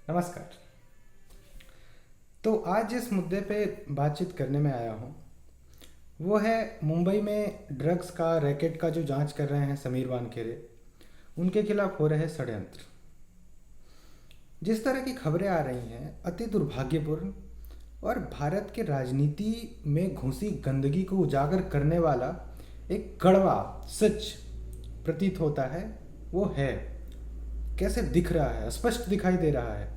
नमस्कार। तो आज जिस मुद्दे पे बातचीत करने में आया हूँ वो है मुंबई में ड्रग्स का रैकेट का जो जांच कर रहे हैं समीर वानखेड़े, उनके खिलाफ हो रहे षड्यंत्र। जिस तरह की खबरें आ रही हैं अति दुर्भाग्यपूर्ण और भारत के राजनीति में घुसी गंदगी को उजागर करने वाला एक कड़वा सच प्रतीत होता है। वो है कैसे दिख रहा है, स्पष्ट दिखाई दे रहा है।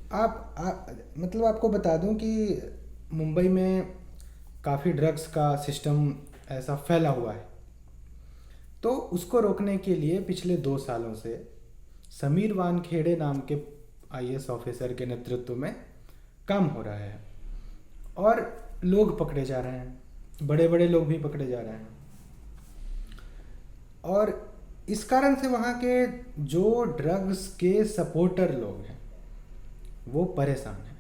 मतलब आपको बता दूं कि मुंबई में काफ़ी ड्रग्स का सिस्टम ऐसा फैला हुआ है। तो उसको रोकने के लिए पिछले 2 सालों से समीर वानखेड़े नाम के आईएएस ऑफिसर के नेतृत्व में काम हो रहा है और लोग पकड़े जा रहे हैं, बड़े बड़े लोग भी पकड़े जा रहे हैं। और इस कारण से वहाँ के जो ड्रग्स के सपोर्टर लोग हैं वो परेशान हैं।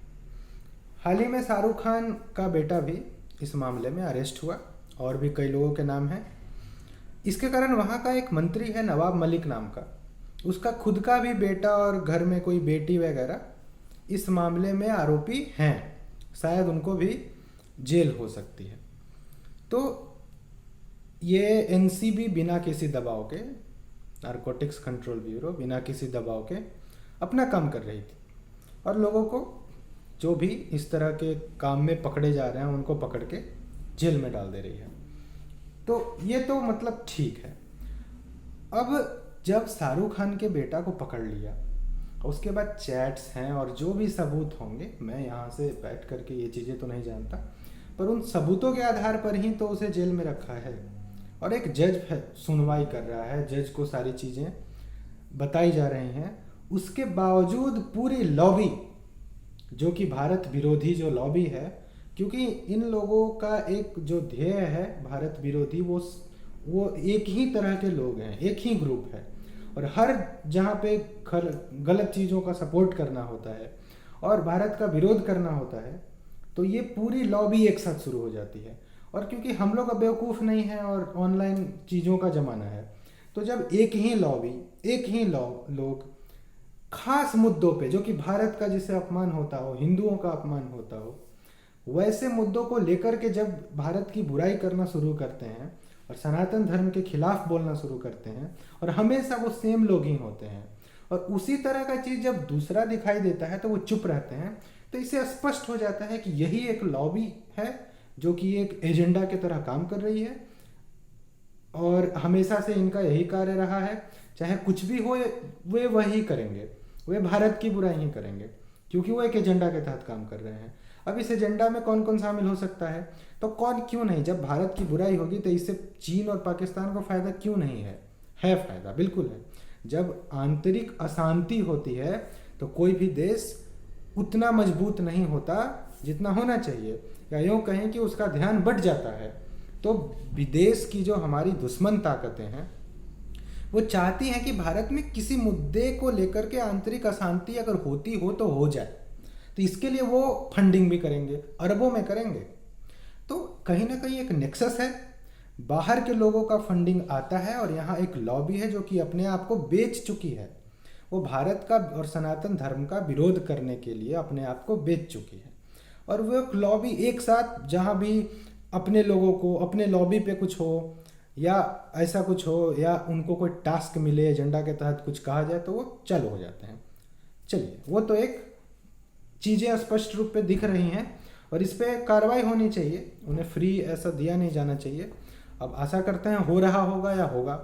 हाल ही में शाहरुख खान का बेटा भी इस मामले में अरेस्ट हुआ और भी कई लोगों के नाम हैं। इसके कारण वहाँ का एक मंत्री है नवाब मलिक नाम का, उसका खुद का भी बेटा और घर में कोई बेटी वगैरह इस मामले में आरोपी हैं। शायद उनको भी जेल हो सकती है। तो ये एनसीबी बिना किसी दबाव के, नारकोटिक्स कंट्रोल ब्यूरो बिना किसी दबाव के अपना काम कर रही थी और लोगों को जो भी इस तरह के काम में पकड़े जा रहे हैं उनको पकड़ के जेल में डाल दे रही है। तो ये तो मतलब ठीक है। अब जब शाहरुख खान के बेटा को पकड़ लिया, उसके बाद चैट्स हैं और जो भी सबूत होंगे, मैं यहाँ से बैठ करके ये चीज़ें तो नहीं जानता, पर उन सबूतों के आधार पर ही तो उसे जेल में रखा है और एक जज सुनवाई कर रहा है। जज को सारी चीज़ें बताई जा रही हैं। उसके बावजूद पूरी लॉबी, जो कि भारत विरोधी जो लॉबी है, क्योंकि इन लोगों का एक जो ध्येय है भारत विरोधी, वो एक ही तरह के लोग हैं, एक ही ग्रुप है और हर जहाँ पे गलत चीज़ों का सपोर्ट करना होता है और भारत का विरोध करना होता है तो ये पूरी लॉबी एक साथ शुरू हो जाती है। और क्योंकि हम लोग अब बेवकूफ़ नहीं हैं और ऑनलाइन चीज़ों का ज़माना है, तो जब एक ही लॉबी, एक ही लोग खास मुद्दों पे, जो कि भारत का जिसे अपमान होता हो, हिंदुओं का अपमान होता हो, वैसे मुद्दों को लेकर के जब भारत की बुराई करना शुरू करते हैं और सनातन धर्म के खिलाफ बोलना शुरू करते हैं, और हमेशा वो सेम लोग ही होते हैं, और उसी तरह का चीज़ जब दूसरा दिखाई देता है तो वो चुप रहते हैं। तो इससे स्पष्ट हो जाता है कि यही एक लॉबी है जो कि एक एजेंडा की तरह काम कर रही है और हमेशा से इनका यही कार्य रहा है। चाहे कुछ भी हो वे वही करेंगे, वे भारत की बुराई ही करेंगे क्योंकि वो एक एजेंडा के तहत काम कर रहे हैं। अब इस एजेंडा में कौन कौन शामिल हो सकता है, तो कौन क्यों नहीं। जब भारत की बुराई होगी तो इससे चीन और पाकिस्तान को फ़ायदा क्यों नहीं है? है फ़ायदा, बिल्कुल है। जब आंतरिक अशांति होती है तो कोई भी देश उतना मजबूत नहीं होता जितना होना चाहिए, या यूँ कहें कि उसका ध्यान बढ़ जाता है। तो विदेश की जो हमारी दुश्मन ताकतें हैं वो चाहती हैं कि भारत में किसी मुद्दे को लेकर के आंतरिक अशांति अगर होती हो तो हो जाए, तो इसके लिए वो फंडिंग भी करेंगे, अरबों में करेंगे। तो कहीं ना कहीं एक नेक्सस है, बाहर के लोगों का फंडिंग आता है और यहाँ एक लॉबी है जो कि अपने आप को बेच चुकी है। वो भारत का और सनातन धर्म का विरोध करने के लिए अपने आप को बेच चुकी है। और वो एक लॉबी एक साथ जहाँ भी अपने लोगों को, अपने लॉबी पे कुछ हो या ऐसा कुछ हो या उनको कोई टास्क मिले, एजेंडा के तहत कुछ कहा जाए, तो वो चालू हो जाते हैं। चलिए, वो तो एक चीज़ें स्पष्ट रूप पे दिख रही हैं और इस पर कार्रवाई होनी चाहिए। उन्हें फ्री ऐसा दिया नहीं जाना चाहिए। अब आशा करते हैं हो रहा होगा या होगा,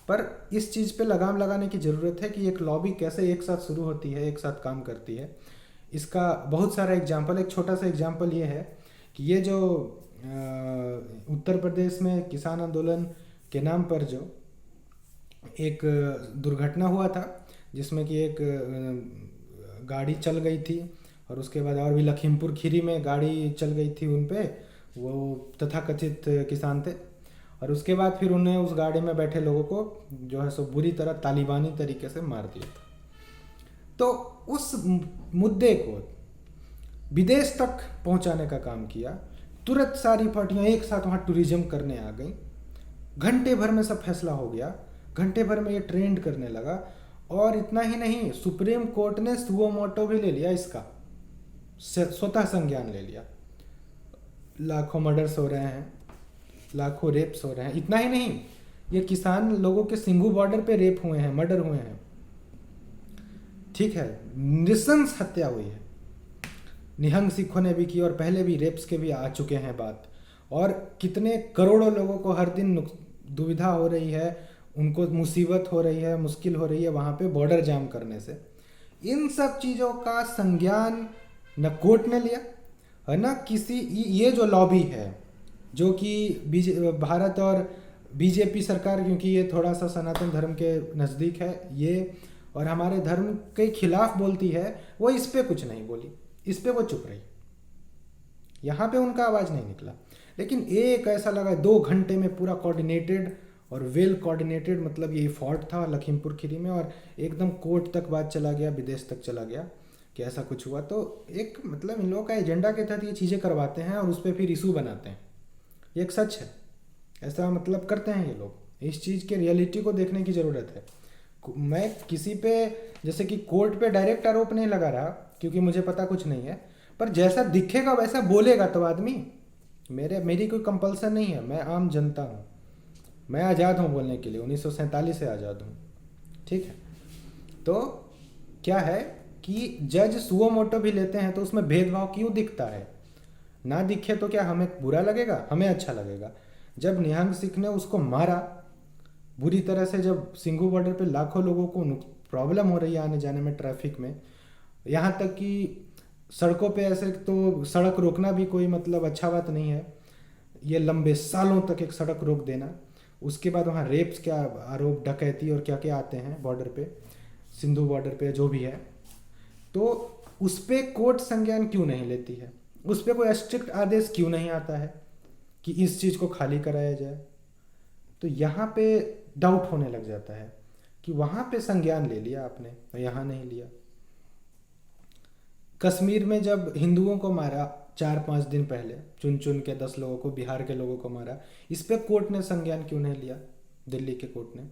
पर इस चीज़ पे लगाम लगाने की ज़रूरत है कि एक लॉबी कैसे एक साथ शुरू होती है, एक साथ काम करती है। इसका बहुत सारा एग्जाम्पल, एक छोटा सा एग्जाम्पल ये है कि ये जो उत्तर प्रदेश में किसान आंदोलन के नाम पर जो एक दुर्घटना हुआ था जिसमें कि एक गाड़ी चल गई थी और उसके बाद और भी लखीमपुर खीरी में गाड़ी चल गई थी उन पे, वो तथाकथित किसान थे, और उसके बाद फिर उन्हें उस गाड़ी में बैठे लोगों को जो है सो बुरी तरह तालिबानी तरीके से मार दिया था। तो उस मुद्दे को विदेश तक पहुंचाने का काम किया। तुरंत सारी पार्टियां एक साथ वहाँ टूरिज्म करने आ गई। घंटे भर में सब फैसला हो गया, घंटे भर में ये ट्रेंड करने लगा और इतना ही नहीं, सुप्रीम कोर्ट ने सुओ मोटो भी ले लिया इसका, स्वतः संज्ञान ले लिया। लाखों मर्डर्स हो रहे हैं, लाखों रेप्स हो रहे हैं। इतना ही नहीं, ये किसान लोगों के सिंघू बॉर्डर पे रेप हुए हैं, मर्डर हुए हैं, ठीक है, नृशंस हत्या हुई है। निहंग सिखों ने भी की और पहले भी रेप्स के भी आ चुके हैं बात। और कितने करोड़ों लोगों को हर दिन दुविधा हो रही है, उनको मुसीबत हो रही है, मुश्किल हो रही है वहाँ पे बॉर्डर जाम करने से। इन सब चीज़ों का संज्ञान न कोर्ट ने लिया है ना किसी, ये जो लॉबी है जो कि भारत और बीजेपी सरकार, क्योंकि ये थोड़ा सा सनातन धर्म के नज़दीक है ये और हमारे धर्म के खिलाफ बोलती है, वो इस पे कुछ नहीं बोली, इस पे वो चुप रही, यहाँ पे उनका आवाज़ नहीं निकला। लेकिन एक ऐसा लगा 2 घंटे में पूरा कोऑर्डिनेटेड और वेल कोऑर्डिनेटेड, मतलब ये फॉर्ट था लखीमपुर खीरी में और एकदम कोर्ट तक बात चला गया, विदेश तक चला गया कि ऐसा कुछ हुआ। तो एक मतलब इन लोगों का एजेंडा के तहत ये चीज़ें करवाते हैं और उस पर फिर इशू बनाते हैं, ये एक सच है, ऐसा मतलब करते हैं ये लोग। इस चीज़ के रियलिटी को देखने की ज़रूरत है। मैं किसी पे जैसे कि कोर्ट पे डायरेक्ट आरोप नहीं लगा रहा क्योंकि मुझे पता कुछ नहीं है, पर जैसा दिखेगा वैसा बोलेगा तो आदमी, मेरी कोई कंपल्सन नहीं है, मैं आम जनता हूँ, मैं आज़ाद हूँ बोलने के लिए, 1947 से आज़ाद हूँ, ठीक है। तो क्या है कि जज सुओ मोटो भी लेते हैं तो उसमें भेदभाव क्यों दिखता है? ना दिखे तो क्या हमें बुरा लगेगा? हमें अच्छा लगेगा। जब निहंग सिख ने उसको मारा बुरी तरह से, जब सिंघू बॉर्डर पे लाखों लोगों को प्रॉब्लम हो रही है आने जाने में, ट्रैफिक में, यहाँ तक कि सड़कों पे ऐसे तो सड़क रोकना भी कोई मतलब अच्छा बात नहीं है, ये लंबे सालों तक एक सड़क रोक देना, उसके बाद वहाँ रेप्स के आरोप, डकैती और क्या क्या आते हैं बॉर्डर पे, सिंधु बॉर्डर पे जो भी है, तो उस पर कोर्ट संज्ञान क्यों नहीं लेती है? उस पर कोई स्ट्रिक्ट आदेश क्यों नहीं आता है कि इस चीज़ को खाली कराया जाए? तो यहाँ पे डाउट होने लग जाता है कि वहाँ पे संज्ञान ले लिया आपने और यहाँ नहीं लिया। कश्मीर में जब हिंदुओं को मारा 4-5 दिन पहले, चुन चुन के 10 लोगों को, बिहार के लोगों को मारा, इस पे कोर्ट ने संज्ञान क्यों नहीं लिया, दिल्ली के कोर्ट ने?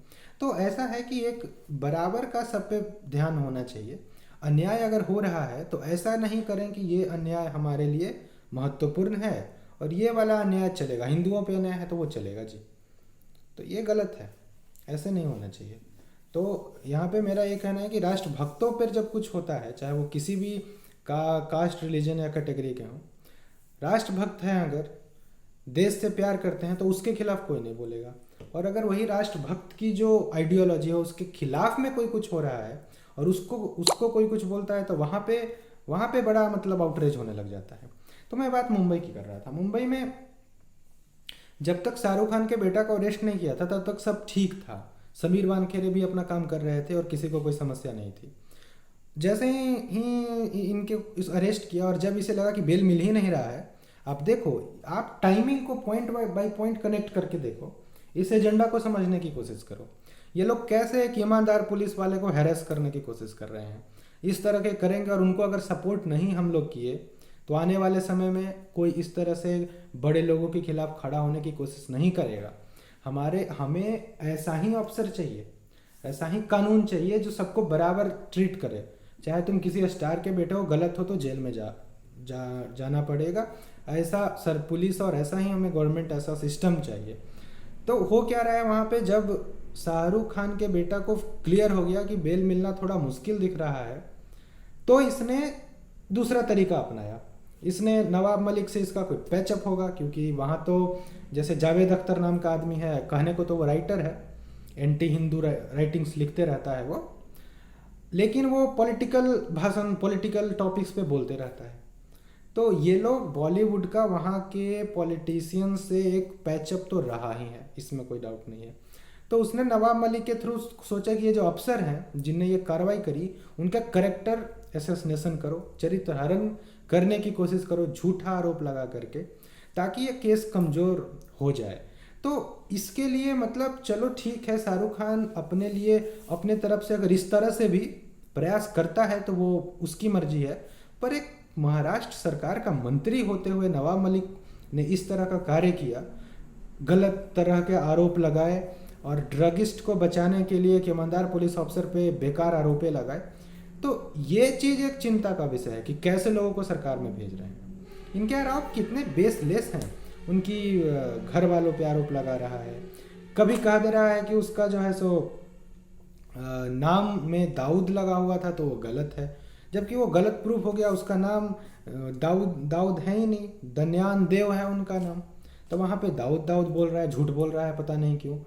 तो ऐसा है कि एक बराबर का सब पे ध्यान होना चाहिए। अन्याय अगर हो रहा है तो ऐसा नहीं करें कि ये अन्याय हमारे लिए महत्वपूर्ण है और ये वाला अन्याय चलेगा, हिंदुओं पे अन्याय है तो वो चलेगा जी, तो ये गलत है, ऐसे नहीं होना चाहिए। तो यहाँ पे मेरा ये कहना है कि राष्ट्रभक्तों पर जब कुछ होता है, चाहे वो किसी भी कास्ट, रिलीजन या कैटेगरी के हों, राष्ट्रभक्त हैं, अगर देश से प्यार करते हैं तो उसके खिलाफ कोई नहीं बोलेगा। और अगर वही राष्ट्रभक्त की जो आइडियोलॉजी है उसके खिलाफ में कोई कुछ हो रहा है और उसको कोई कुछ बोलता है तो वहाँ पे बड़ा मतलब आउटरेज होने लग जाता है। तो मैं बात मुंबई की कर रहा था। मुंबई में जब तक शाहरुख खान के बेटा को अरेस्ट नहीं किया था तब तक सब ठीक था, समीर वानखेड़े भी अपना काम कर रहे थे और किसी को कोई समस्या नहीं थी। जैसे ही इनके इस अरेस्ट किया और जब इसे लगा कि बेल मिल ही नहीं रहा है, आप देखो, आप टाइमिंग को पॉइंट बाय पॉइंट कनेक्ट करके देखो, इस एजेंडा को समझने की कोशिश करो। ये लोग कैसे एक ईमानदार पुलिस वाले को हैरेस करने की कोशिश कर रहे हैं, इस तरह के करेंगे। और उनको अगर सपोर्ट नहीं हम लोग किए तो आने वाले समय में कोई इस तरह से बड़े लोगों के खिलाफ खड़ा होने की कोशिश नहीं करेगा। हमें ऐसा ही अफसर चाहिए, ऐसा ही कानून चाहिए जो सबको बराबर ट्रीट करे। चाहे तुम किसी स्टार के बेटे हो, गलत हो तो जेल में जाना पड़ेगा, ऐसा सर पुलिस, और ऐसा ही हमें गवर्नमेंट, ऐसा सिस्टम चाहिए। तो हो क्या रहा है वहाँ पे, जब शाहरुख खान के बेटा को क्लियर हो गया कि बेल मिलना थोड़ा मुश्किल दिख रहा है, तो इसने दूसरा तरीका अपनाया। इसने नवाब मलिक से, इसका कोई पैचअप होगा, क्योंकि वहाँ तो जैसे जावेद अख्तर नाम का आदमी है, कहने को तो वो राइटर है, एंटी हिंदू राइटिंग्स लिखते रहता है वो, लेकिन वो पॉलिटिकल भाषण, पॉलिटिकल टॉपिक्स पे बोलते रहता है। तो ये लोग बॉलीवुड का वहाँ के पॉलिटिशियन से एक पैचअप तो रहा ही है, इसमें कोई डाउट नहीं है। तो उसने नवाब मलिक के थ्रू सोचा कि ये जो अफसर हैं जिनने ये कार्रवाई करी, उनका करेक्टर असैसिनेशन करो, चरित्र हरण करने की कोशिश करो, झूठा आरोप लगा करके, ताकि ये केस कमज़ोर हो जाए। तो इसके लिए मतलब चलो ठीक है, शाहरुख खान अपने लिए अपने तरफ से अगर इस तरह से भी प्रयास करता है तो वो उसकी मर्जी है, पर एक महाराष्ट्र सरकार का मंत्री होते हुए नवाब मलिक ने इस तरह का कार्य किया, गलत तरह के आरोप लगाए और ड्रगिस्ट को बचाने के लिए एक ईमानदार पुलिस ऑफिसर पे बेकार आरोपे लगाए। तो ये चीज़ एक चिंता का विषय है कि कैसे लोगों को सरकार में भेज रहे हैं। इनके आरोप कितने बेसलेस हैं। उनकी घर वालों पे आरोप लगा रहा है, कभी कह दे रहा है कि उसका जो है सो नाम में दाऊद लगा हुआ था तो वो गलत है, जबकि वो गलत प्रूफ हो गया। उसका नाम दाऊद है ही नहीं, दन्यान देव है उनका नाम। तो वहाँ पे दाऊद बोल रहा है, झूठ बोल रहा है, पता नहीं क्यों।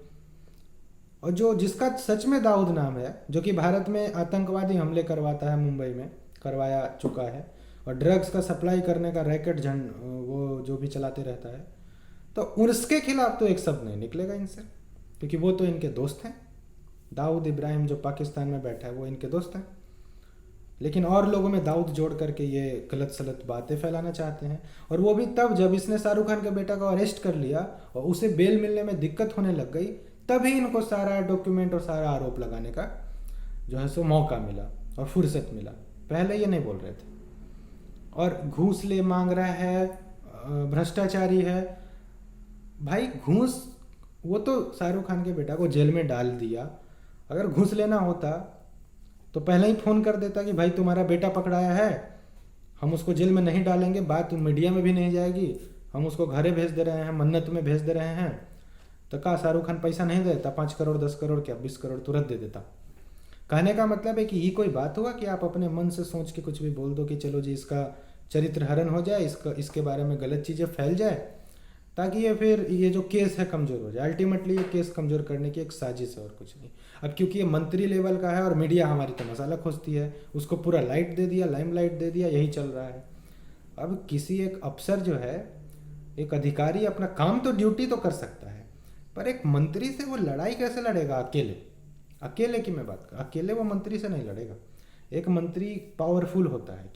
और जो जिसका सच में दाऊद नाम है, जो कि भारत में आतंकवादी हमले करवाता है, मुंबई में करवाया चुका है, और ड्रग्स का सप्लाई करने का रैकेट वो जो भी चलाते रहता है, तो उसके खिलाफ तो एक शब्द नहीं निकलेगा इनसे, क्योंकि वो तो इनके दोस्त हैं। दाऊद इब्राहिम जो पाकिस्तान में बैठा है वो इनके दोस्त हैं, लेकिन और लोगों में दाऊद जोड़ करके ये गलत सलत बातें फैलाना चाहते हैं। और वो भी तब जब इसने शाहरुख खान के बेटा को अरेस्ट कर लिया और उसे बेल मिलने में दिक्कत होने लग गई, तभी इनको सारा डॉक्यूमेंट और सारा आरोप लगाने का जो है सो मौका मिला और फुर्सत मिला। पहले ये नहीं बोल रहे थे। और घूस ले मांग रहा है, भ्रष्टाचारी है। भाई घूस, वो तो शाहरुख खान के बेटा को जेल में डाल दिया। अगर घूस लेना होता तो पहले ही फ़ोन कर देता कि भाई तुम्हारा बेटा पकड़ाया है, हम उसको जेल में नहीं डालेंगे, बात मीडिया में भी नहीं जाएगी, हम उसको घरे भेज दे रहे हैं, मन्नत में भेज दे रहे हैं। तो कहा शाहरुख खान पैसा नहीं देता, 5 करोड़ 10 करोड़ क्या 20 करोड़ तुरंत दे देता। कहने का मतलब है कि ये कोई बात हुआ कि आप अपने मन से सोच के कुछ भी बोल दो कि चलो जी इसका चरित्र हरण हो जाए, इसके बारे में गलत चीज़ें फैल जाए, ताकि ये फिर ये जो केस है कमज़ोर हो जाए। अल्टीमेटली ये केस कमज़ोर करने की एक साजिश है और कुछ नहीं। अब क्योंकि ये मंत्री लेवल का है और मीडिया हमारी तो मसाला खोजती है, उसको पूरा लाइट दे दिया, लाइमलाइट दे दिया, यही चल रहा है। अब किसी एक अफसर जो है, एक अधिकारी अपना काम तो ड्यूटी तो कर सकता है, पर एक मंत्री से वो लड़ाई कैसे लड़ेगा अकेले की मैं बात कर, अकेले वो मंत्री से नहीं लड़ेगा। एक मंत्री पावरफुल होता है।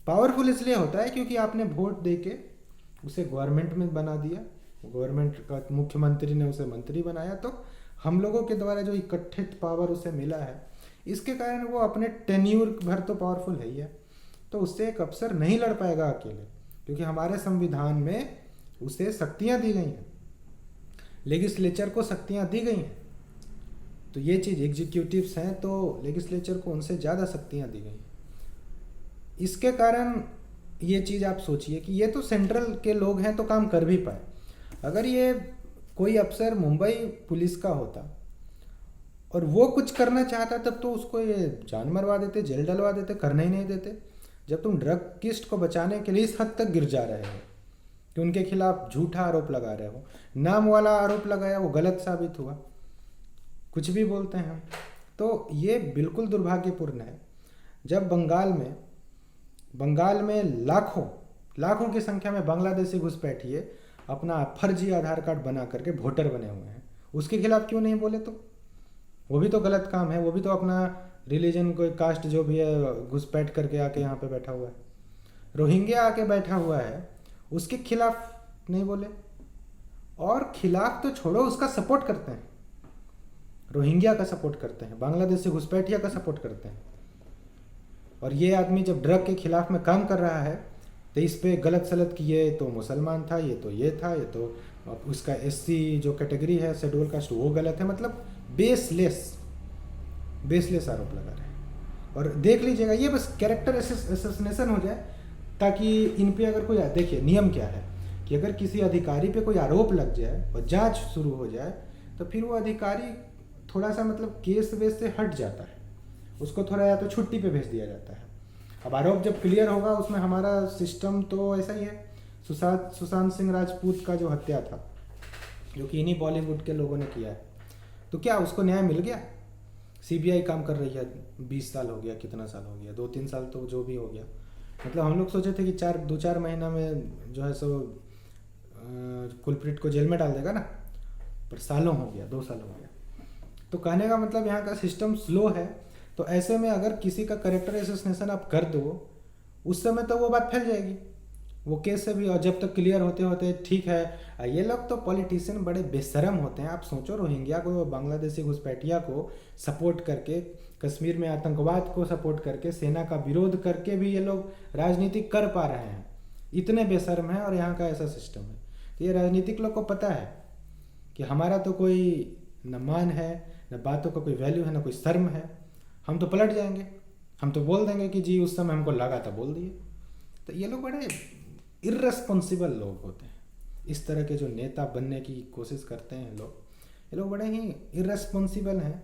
पावरफुल इसलिए होता है क्योंकि आपने वोट दे के उसे गवर्नमेंट में बना दिया, गवर्नमेंट का मुख्यमंत्री ने उसे मंत्री बनाया, तो हम लोगों के द्वारा जो इकट्ठित पावर उसे मिला है, इसके कारण वो अपने टेन्यूर भर तो पावरफुल है ही है। तो उससे एक अफसर नहीं लड़ पाएगा अकेले, क्योंकि हमारे संविधान में उसे शक्तियाँ दी गई हैं, लेजिस्लेचर को शक्तियाँ दी गई हैं। तो ये चीज़ एग्जीक्यूटिव्स हैं तो लेजिस्लेचर को उनसे ज़्यादा शक्तियाँ दी गई हैं। इसके कारण ये चीज़ आप सोचिए कि ये तो सेंट्रल के लोग हैं तो काम कर भी पाए। अगर ये कोई अफसर मुंबई पुलिस का होता और वो कुछ करना चाहता, तब तो उसको ये जान मरवा देते, जेल डलवा देते, करने ही नहीं देते। जब तुम ड्रगिस्ट को बचाने के लिए इस हद तक गिर जा रहे हो कि उनके खिलाफ झूठा आरोप लगा रहे हो, नाम वाला आरोप लगाया वो गलत साबित हुआ, कुछ भी बोलते हैं हम, तो ये बिल्कुल दुर्भाग्यपूर्ण है। जब बंगाल में लाखों की संख्या में बांग्लादेशी घुसपैठिए अपना फर्जी आधार कार्ड बना करके वोटर बने हुए हैं, उसके खिलाफ क्यों नहीं बोले? तो वो भी तो गलत काम है। वो भी तो अपना रिलीजन, कोई कास्ट जो भी है, घुसपैठ करके आके यहाँ पे बैठा हुआ है। रोहिंग्या आके बैठा हुआ है, उसके खिलाफ नहीं बोले। और खिलाफ तो छोड़ो, उसका सपोर्ट करते हैं, रोहिंग्या का सपोर्ट करते हैं, बांग्लादेशी घुसपैठिया का सपोर्ट करते हैं। और ये आदमी जब ड्रग के खिलाफ में काम कर रहा है तो इस पे गलत सलत कि ये तो मुसलमान था, ये था, ये तो उसका एससी जो कैटेगरी है, शेड्यूल कास्ट, वो गलत है। मतलब बेसलेस आरोप लगा रहे हैं। और देख लीजिएगा, ये बस कैरेक्टर असैसिनेशन हो जाए, ताकि इन पे अगर कोई, देखिए नियम क्या है कि अगर किसी अधिकारी पे कोई आरोप लग जाए और जांच शुरू हो जाए, तो फिर वो अधिकारी थोड़ा सा मतलब केस वेस से हट जाता है, उसको थोड़ा या तो छुट्टी पे भेज दिया जाता है। अब आरोप जब क्लियर होगा, उसमें हमारा सिस्टम तो ऐसा ही है। सुशांत सिंह राजपूत का जो हत्या था, जो कि इन्हीं बॉलीवुड के लोगों ने किया है, तो क्या उसको न्याय मिल गया? सीबीआई काम कर रही है, 20 साल हो गया, कितना साल हो गया, 2-3 साल तो जो भी हो गया। मतलब हम लोग सोचे थे कि 2-4 महीना में जो है सो कुलप्रीत को जेल में डाल देगा ना, पर सालों हो गया, 2 साल हो गया। तो कहने का मतलब यहाँ का सिस्टम स्लो है। तो ऐसे में अगर किसी का कैरेक्टर असैसिनेशन आप कर दो, उस समय तो वो बात फैल जाएगी, वो केस से भी। और जब तक क्लियर होते होते ठीक है। ये लोग तो पॉलिटिशियन बड़े बेशरम होते हैं। आप सोचो, रोहिंग्या को, बांग्लादेशी घुसपैठिया को सपोर्ट करके, कश्मीर में आतंकवाद को सपोर्ट करके, सेना का विरोध करके भी ये लोग राजनीति कर पा रहे हैं, इतने बेशर्म हैं। और यहाँ का ऐसा सिस्टम है। तो ये राजनीतिक लोग को पता है कि हमारा तो कोई न मान है, न बातों का कोई वैल्यू है, न कोई शर्म है। हम तो पलट जाएंगे, हम तो बोल देंगे कि जी उस समय हमको लगा था, बोल दिए। तो ये लोग बड़े इर्रेस्पॉन्सिबल लोग होते हैं। इस तरह के जो नेता बनने की कोशिश करते हैं लोग, ये लोग बड़े ही इर्रेस्पॉन्सिबल हैं।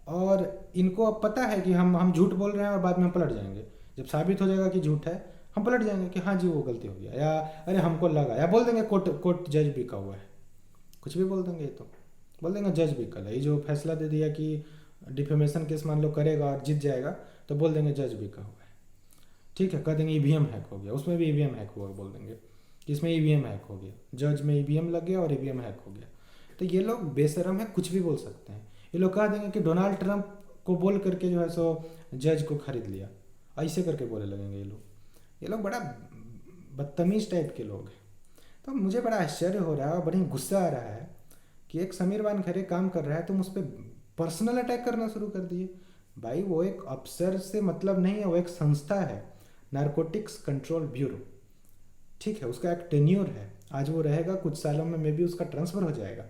और इनको अब पता है कि हम झूठ बोल रहे हैं और बाद में हम पलट जाएंगे। जब साबित हो जाएगा कि झूठ है, हम पलट जाएंगे कि हाँ जी वो गलती हो गया, या अरे हमको लगा, या बोल देंगे कोर्ट जज बिका हुआ है, कुछ भी बोल देंगे। ये तो बोल देंगे जज बिकल है, ये जो फैसला दे दिया कि डिफेमेशन केस मान लो करेगा और जीत जाएगा, तो बोल देंगे जज बिका हुआ है। ठीक है, कह देंगे ईवीएम हैक हो गया, उसमें भी ईवीएम हैक हुआ बोल देंगे कि इसमें ईवीएम हैक हो गया, जज में ईवीएम लग गया और ईवीएम हैक हो गया। तो ये लोग बेशरम है, कुछ भी बोल सकते हैं। ये लोग कह देंगे कि डोनाल्ड ट्रंप को बोल करके जो है सो जज को खरीद लिया, ऐसे करके बोले लगेंगे ये लोग बड़ा बदतमीज टाइप के लोग हैं। तो मुझे बड़ा आश्चर्य हो रहा है और बड़ी गुस्सा आ रहा है कि एक समीर वानखेड़े काम कर रहा है, तुम उस पर पर्सनल अटैक करना शुरू कर दिए। भाई वो एक अफसर से मतलब नहीं है, वो एक संस्था है, नारकोटिक्स कंट्रोल ब्यूरो। ठीक है, उसका एक टेन्योर है, आज वो रहेगा, कुछ सालों में मे बी उसका ट्रांसफ़र हो जाएगा।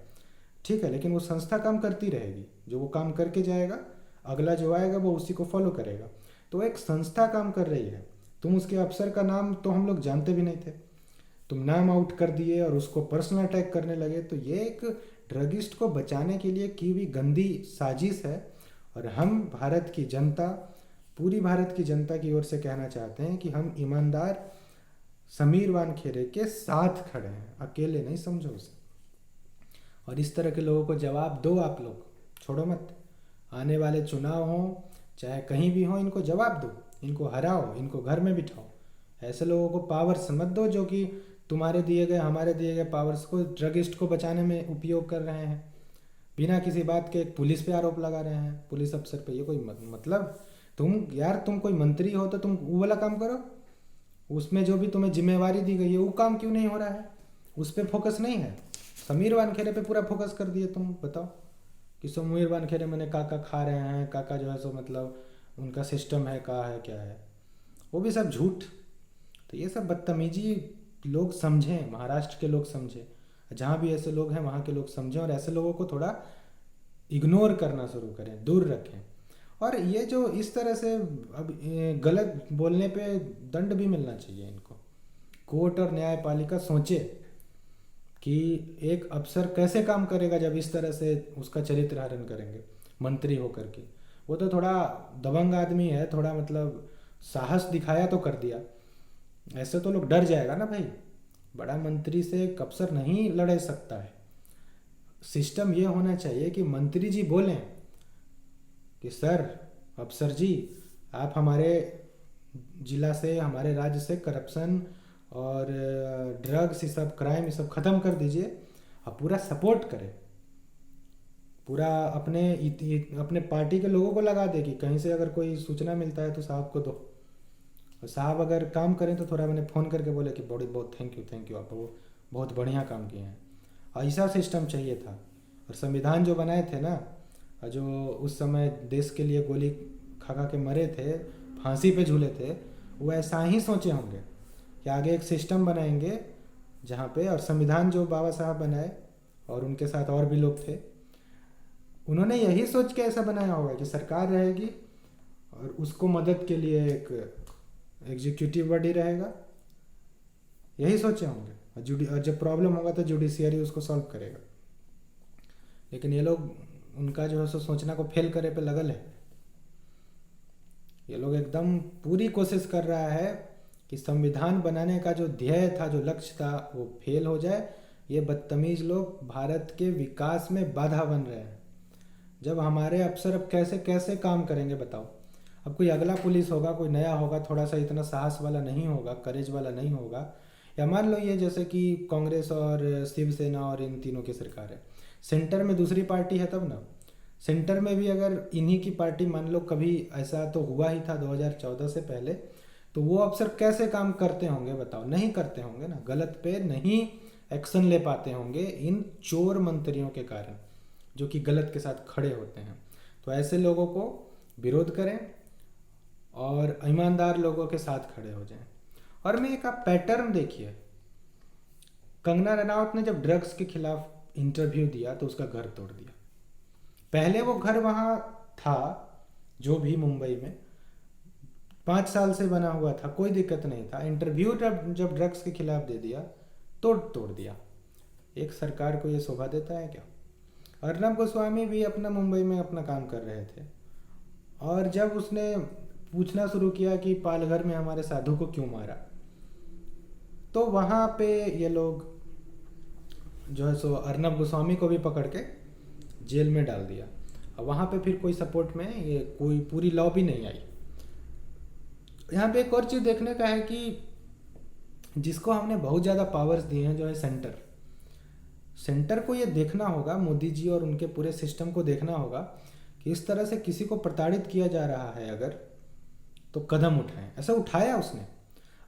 ठीक है, लेकिन वो संस्था काम करती रहेगी, जो वो काम करके जाएगा, अगला जो आएगा वो उसी को फॉलो करेगा। तो एक संस्था काम कर रही है, तुम उसके अफसर का नाम तो हम लोग जानते भी नहीं थे, तुम नाम आउट कर दिए और उसको पर्सनल अटैक करने लगे। तो ये एक ड्रगिस्ट को बचाने के लिए की हुई गंदी साजिश है। और हम भारत की जनता, पूरी भारत की जनता की ओर से कहना चाहते हैं कि हम ईमानदार समीर वानखेड़े के साथ खड़े हैं, अकेले नहीं समझो उसे। और इस तरह के लोगों को जवाब दो, आप लोग छोड़ो मत। आने वाले चुनाव हों चाहे कहीं भी हो, इनको जवाब दो, इनको हराओ, इनको घर में बिठाओ। ऐसे लोगों को पावर्स मत दो जो कि तुम्हारे दिए गए, हमारे दिए गए पावर्स को ड्रगिस्ट को बचाने में उपयोग कर रहे हैं। बिना किसी बात के एक पुलिस पे आरोप लगा रहे हैं, पुलिस अफसर पे। ये कोई मतलब, तुम कोई मंत्री हो तो तुम वो वाला काम करो, उसमें जो भी तुम्हें जिम्मेवारी दी गई है वो काम क्यों नहीं हो रहा है, उस पर फोकस नहीं है। समीर वानखेड़े पे पूरा फोकस कर दिए तुम। बताओ कि समीर वानखेड़े मैंने काका खा रहे हैं, काका जो है सो मतलब उनका सिस्टम है, का है क्या है, वो भी सब झूठ। तो ये सब बदतमीजी लोग समझें, महाराष्ट्र के लोग समझें, जहाँ भी ऐसे लोग हैं वहाँ के लोग समझें, और ऐसे लोगों को थोड़ा इग्नोर करना शुरू करें, दूर रखें। और ये जो इस तरह से अब गलत बोलने पे दंड भी मिलना चाहिए इनको। कोर्ट और न्यायपालिका सोचे कि एक अफसर कैसे काम करेगा जब इस तरह से उसका चरित्र हरण करेंगे मंत्री होकर के। वो तो थोड़ा दबंग आदमी है, थोड़ा मतलब साहस दिखाया तो कर दिया, ऐसे तो लोग डर जाएगा ना भाई। बड़ा मंत्री से एक अफसर नहीं लड़ सकता है। सिस्टम ये होना चाहिए कि मंत्री जी बोलें कि सर, अफसर जी, आप हमारे जिला से, हमारे राज्य से करप्शन और ड्रग्स, ये सब क्राइम, ये सब ख़त्म कर दीजिए। आप पूरा सपोर्ट करें, पूरा अपने पार्टी के लोगों को लगा दे कि कहीं से अगर कोई सूचना मिलता है तो साहब को दो, और साहब अगर काम करें तो थोड़ा मैंने फ़ोन करके बोले कि बहुत थैंक यू, आप वो बहुत बढ़िया काम किए हैं। ऐसा सिस्टम चाहिए था। और संविधान जो बनाए थे ना, जो उस समय देश के लिए गोली खा खा के मरे थे, फांसी पे झूले थे, वो ऐसा ही सोचे होंगे कि आगे एक सिस्टम बनाएंगे जहाँ पे, और संविधान जो बाबा साहब बनाए और उनके साथ और भी लोग थे, उन्होंने यही सोच के ऐसा बनाया होगा कि सरकार रहेगी और उसको मदद के लिए एक एग्जीक्यूटिव बॉडी रहेगा, यही सोचे होंगे। और जब प्रॉब्लम होगा तो जुडिशियरी उसको सॉल्व करेगा। लेकिन ये लोग, उनका जो है सो सोचना को फेल करे पे लगल है। ये लोग एकदम पूरी कोशिश कर रहा है कि संविधान बनाने का जो ध्येय था, जो लक्ष्य था, वो फेल हो जाए। ये बदतमीज लोग भारत के विकास में बाधा बन रहे हैं। जब हमारे अफसर अब कैसे कैसे काम करेंगे बताओ। अब कोई अगला पुलिस होगा, कोई नया होगा, थोड़ा सा इतना साहस वाला नहीं होगा, करेज वाला नहीं होगा। या मान लो ये जैसे कि कांग्रेस और शिवसेना और इन तीनों की सरकार है, सेंटर में दूसरी पार्टी है तब ना। सेंटर में भी अगर इन्हीं की पार्टी, मान लो कभी ऐसा तो हुआ ही था 2014 से पहले, तो वो अफसर कैसे काम करते होंगे बताओ। नहीं करते होंगे ना, गलत पे नहीं एक्शन ले पाते होंगे इन चोर मंत्रियों के कारण, जो कि गलत के साथ खड़े होते हैं। तो ऐसे लोगों को विरोध करें और ईमानदार लोगों के साथ खड़े हो जाएं। और मैं एक आप पैटर्न देखिए, कंगना रनावत ने जब ड्रग्स के खिलाफ इंटरव्यू दिया तो उसका घर तोड़ दिया। पहले वो घर वहाँ था, जो भी मुंबई में 5 साल से बना हुआ था, कोई दिक्कत नहीं था। इंटरव्यू जब ड्रग्स के खिलाफ दे दिया, तोड़ दिया। एक सरकार को ये शोभा देता है क्या? अर्नब गोस्वामी भी अपना मुंबई में अपना काम कर रहे थे, और जब उसने पूछना शुरू किया कि पालघर में हमारे साधु को क्यों मारा, तो वहाँ पे ये लोग जो है सो अर्नब गोस्वामी को भी पकड़ के जेल में डाल दिया। और वहाँ पे फिर कोई सपोर्ट में ये कोई पूरी लॉ भी नहीं आई। यहाँ पे एक और चीज़ देखने का है कि जिसको हमने बहुत ज़्यादा पावर्स दिए हैं, जो है सेंटर को ये देखना होगा, मोदी जी और उनके पूरे सिस्टम को देखना होगा कि इस तरह से किसी को प्रताड़ित किया जा रहा है अगर, तो कदम उठाएं। ऐसा उठाया उसने।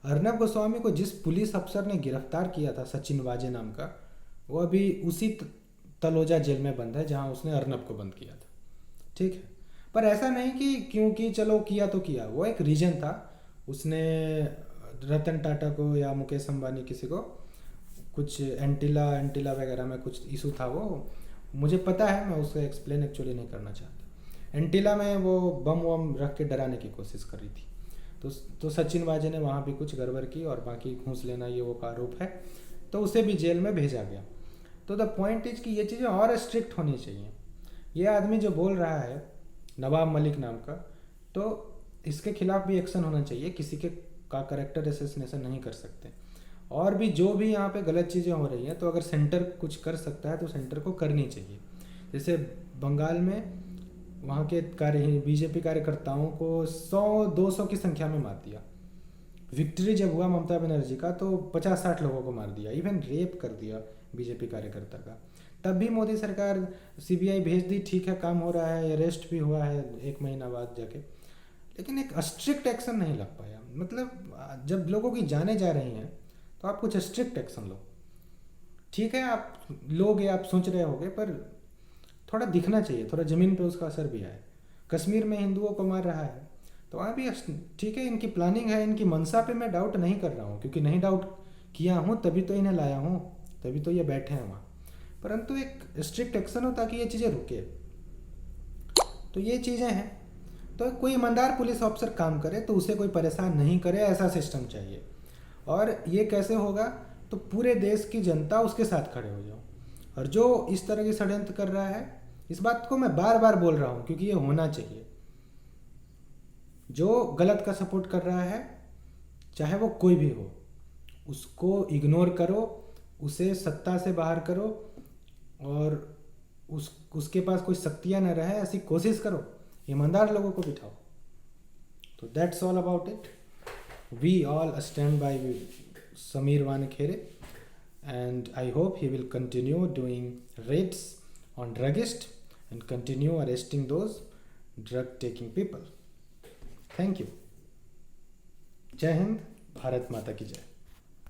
अर्नब गोस्वामी को जिस पुलिस अफसर ने गिरफ्तार किया था, सचिन वाजे नाम का, वो अभी उसी तलोजा जेल में बंद है जहां उसने अर्नब को बंद किया था। ठीक है, पर ऐसा नहीं कि क्योंकि चलो किया तो किया, वो एक रीजन था। उसने रतन टाटा को या मुकेश अंबानी किसी को कुछ एंटीला वगैरह में कुछ इशू था, वो मुझे पता है, मैं उसको एक्सप्लेन एक्चुअली नहीं करना चाहता। एंटीला में वो बम वम रख के डराने की कोशिश कर रही थी, तो सचिन वाजे ने वहाँ भी कुछ गड़बड़ की, और बाकी घूस लेना ये वो का आरोप है, तो उसे भी जेल में भेजा गया। तो द पॉइंट इज कि ये चीज़ें और स्ट्रिक्ट होनी चाहिए। ये आदमी जो बोल रहा है नवाब मलिक नाम का, तो इसके खिलाफ भी एक्शन होना चाहिए। किसी के का करेक्टर असैसिनेशन नहीं कर सकते। और भी जो भी यहाँ पे गलत चीज़ें हो रही हैं, तो अगर सेंटर कुछ कर सकता है तो सेंटर को करनी चाहिए। जैसे बंगाल में वहाँ के बीजेपी कार्यकर्ताओं को 100-200 की संख्या में मार दिया। विक्ट्री जब हुआ ममता बनर्जी का, तो 50-60 लोगों को मार दिया, इवन रेप कर दिया बीजेपी कार्यकर्ता का। तब भी मोदी सरकार सीबीआई भेज दी, ठीक है काम हो रहा है, अरेस्ट भी हुआ है 1 महीना बाद जाके, लेकिन एक स्ट्रिक्ट एक्शन नहीं लग पाया। मतलब जब लोगों की जाने जा रही हैं तो आप कुछ स्ट्रिक्ट एक्शन लो। ठीक है आप लोगे, आप सोच रहे होगे, पर थोड़ा दिखना चाहिए, थोड़ा ज़मीन पे उसका असर भी आए। कश्मीर में हिंदुओं को मार रहा है, तो वहाँ भी ठीक है, इनकी प्लानिंग है, इनकी मंशा पे मैं डाउट नहीं कर रहा हूँ, क्योंकि नहीं डाउट किया हूँ तभी तो इन्हें लाया हूँ, तभी तो ये बैठे हैं वहाँ। परंतु एक स्ट्रिक्ट एक्शन हो ताकि ये चीज़ें रुके। तो ये चीज़ें हैं, तो कोई ईमानदार पुलिस ऑफिसर काम करे तो उसे कोई परेशान नहीं करे, ऐसा सिस्टम चाहिए। और ये कैसे होगा, तो पूरे देश की जनता उसके साथ खड़े हो जाओ। और जो इस तरह की षड्यंत्र कर रहा है, इस बात को मैं बार बार बोल रहा हूँ क्योंकि ये होना चाहिए। जो गलत का सपोर्ट कर रहा है, चाहे वो कोई भी हो, उसको इग्नोर करो, उसे सत्ता से बाहर करो, और उसके पास कोई शक्तियाँ न रहे, ऐसी कोशिश करो। ईमानदार लोगों को बिठाओ। तो that's all about it. We all stand by Sameer Wankhede, and I hope he will continue doing raids on druggists and continue arresting those drug taking people. Thank you. जय हिंद, भारत माता की जय।